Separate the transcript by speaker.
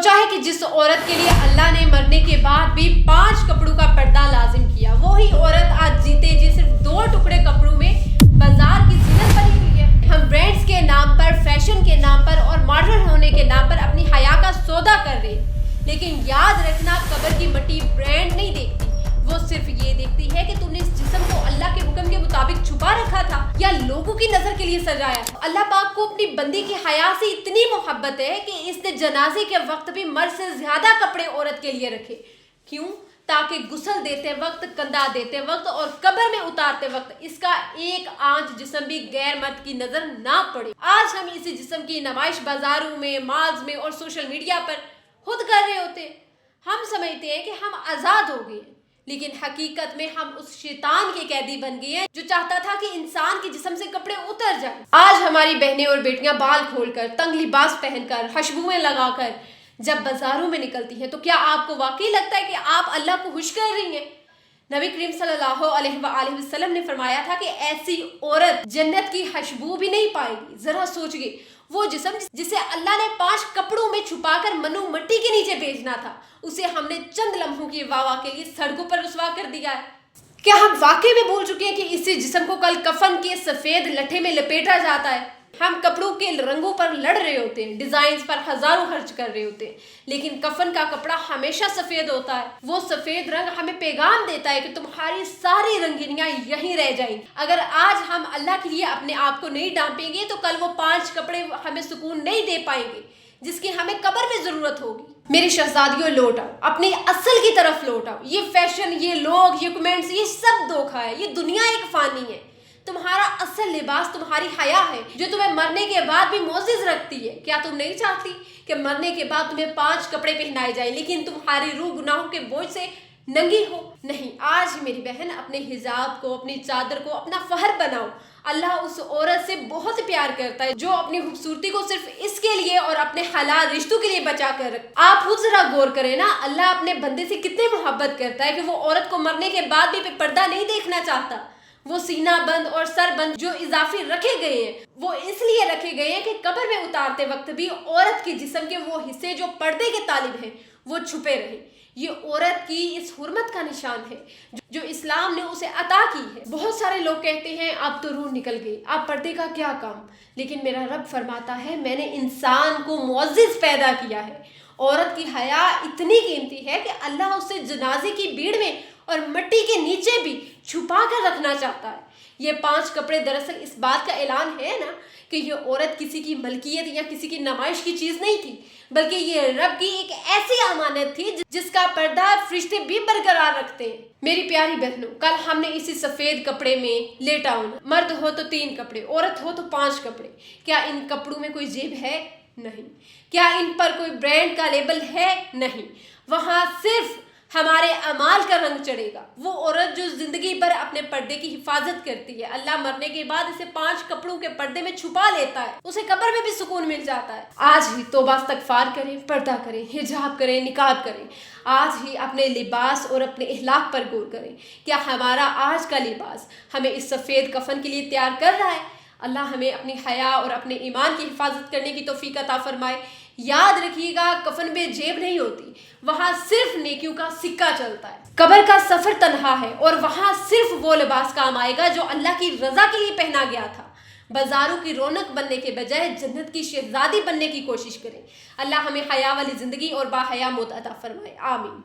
Speaker 1: सोचा है कि जिस औरत के लिए अल्लाह ने मरने के बाद भी 5 कपड़ों का पर्दा लाजिम किया, वही औरत आज जीते जी सिर्फ 2 टुकड़े कपड़ों में बाजार की जीनत बनी हुई है। हम ब्रांड्स के नाम पर, फैशन के नाम पर और मॉडर्न होने के नाम पर अपनी हया का सौदा कर रहे हैं। लेकिन याद रखना, कब्र की मिट्टी ब्रांड नहीं देखती, वो सिर्फ ये देखती है कि तुमने इस जिस्म को अल्लाह के हुक्म के मुताबिक छुपा रखा था या लोगों की नजर के लिए सजाया। अल्लाह पाक को अपनी बंदी की हया से इतनी मोहब्बत है कि इसने जनाजे के वक्त भी मर्द से ज्यादा कपड़े औरत के लिए रखे। क्यों? ताकि गुस्ल देते वक्त, कंधा देते वक्त और कब्र में उतारते वक्त इसका एक आंच जिस्म भी गैर मर्द की नजर ना पड़े। आज हम इसी जिस्म की नुमाइश बाजारों में, मॉल्स में और सोशल मीडिया पर खुद कर रहे होते हैं। हम समझते हैं कि हम आजाद हो गए, लेकिन हकीकत में हम उस शैतान के कैदी बन गए हैं जो चाहता था कि इंसान के जिस्म से कपड़े उतर जाएं। आज हमारी बहनें और बेटियां बाल खोलकर, तंग लिबास पहनकर, खुशबुएं लगाकर जब बाजारों में निकलती हैं, तो क्या आपको वाकई लगता है कि आप अल्लाह को खुश कर रही हैं? नबी करीम सल्लल्लाहु अलैहि वसल्लम ने फरमाया था कि ऐसी औरत जन्नत की खुशबू भी नहीं पाएगी। जरा सोचिए, वो जिस्म जिसे अल्लाह ने 5 कपड़ों में छुपाकर मनु मट्टी के नीचे भेजना था, उसे हमने चंद लम्हों की वाह के लिए सड़कों पर रुसवा कर दिया है। क्या हम वाकई में भूल चुके हैं कि इसी जिस्म को कल कफन के सफेद लठे में लपेटा जाता है? हम कपड़ों के रंगों पर लड़ रहे होते हैं, डिजाइन पर हजारों खर्च कर रहे होते हैं, लेकिन कफन का कपड़ा हमेशा सफेद होता है। वो सफेद रंग हमें पैगाम देता है कि तुम्हारी सारी रंगीनियां यहीं रह जाएंगी। अगर आज हम अल्लाह के लिए अपने आप को नहीं डांपेंगे तो कल वो 5 कपड़े हमें सुकून नहीं दे पाएंगे जिसकी हमें कब्र में जरूरत होगी। मेरी शहजादियों, लौट आओ, अपनी असल की तरफ लौट आओ। ये फैशन, ये लोग, ये कमेंट्स, ये सब धोखा है। ये दुनिया एक फानी है। तुम्हारा असल लिबास तुम्हारी हया है जो तुम्हें मरने के बाद भी मोजिज रखती है। क्या तुम नहीं चाहती कि मरने के बाद तुम्हें 5 कपड़े पहनाए जाए लेकिन तुम्हारी रूह गुनाहों के बोझ से नंगी हो? नहीं, आज मेरी बहन अपने हिजाब को, अपनी चादर को अपना फहर बनाओ। अल्लाह उस औरत से बहुत प्यार करता है जो अपनी खूबसूरती को सिर्फ इसके लिए और अपने हलाल रिश्तों के लिए बचा कर रखे। आप खुद जरा गौर करें ना, अल्लाह अपने बंदे से कितनी मोहब्बत करता है कि वो औरत को मरने के बाद भी पर्दा नहीं देखना चाहता। वो सीना बंद और सर बंद जो इजाफी रखे गए हैं, वो इसलिए रखे गए हैं कि कब्र में उतारते वक्त भी औरत के जिस्म के वो हिस्से जो पर्दे के तालिब हैं वो छुपे रहे। ये औरत की इस हुर्मत का निशान है जो इस्लाम ने उसे अता की है। बहुत सारे लोग कहते हैं अब तो रूह निकल गई, अब पर्दे का क्या काम? लेकिन मेरा रब फरमाता है मैंने इंसान को मुअज़्ज़िज़ पैदा किया है। औरत की हया इतनी कीमती है कि अल्लाह उसे जनाजे की भीड़ में और मिट्टी के नीचे भी छुपा कर रखना चाहता है। ये 5 कपड़े दरअसल इस बात का ऐलान है ना कि ये औरत किसी की मलकियत या किसी की नुमाइश की चीज नहीं थी, बल्कि ये रब की एक ऐसी अमानत थी जिसका पर्दा फरिश्ते भी बरकरार रखते हैं। मेरी प्यारी बहनों, कल हमने इसी सफेद कपड़े में लेटा होना, मर्द हो तो 3 कपड़े, औरत हो तो 5 कपड़े। क्या इन कपड़ों में कोई जेब है? नहीं। क्या इन पर कोई ब्रांड का लेबल है? नहीं। वहां सिर्फ हमारे अमाल का रंग चढ़ेगा। वो औरत जो जिंदगी भर अपने पर्दे की हिफाजत करती है, अल्लाह मरने के बाद इसे 5 कपड़ों के पर्दे में छुपा लेता है, उसे कब्र में भी सुकून मिल जाता है। आज ही तौबा इस्तगफार करें, पर्दा करें, हिजाब करें, निकाब करें। आज ही अपने लिबास और अपने इखलाक पर गौर करें। क्या हमारा आज का लिबास हमें इस सफ़ेद कफन के लिए तैयार कर रहा है? अल्लाह हमें अपनी हया और अपने ईमान की हिफाजत करने की तौफीक अता फरमाए। याद रखिएगा, कफन में जेब नहीं होती, वहां सिर्फ नेकियों का सिक्का चलता है। कब्र का सफर तन्हा है और वहां सिर्फ वो लिबास काम आएगा जो अल्लाह की रजा के लिए पहना गया था। बाजारों की रौनक बनने के बजाय जन्नत की शहजादी बनने की कोशिश करें। अल्लाह हमें हया वाली जिंदगी और बाहया मौत अता फरमाए। आमीन।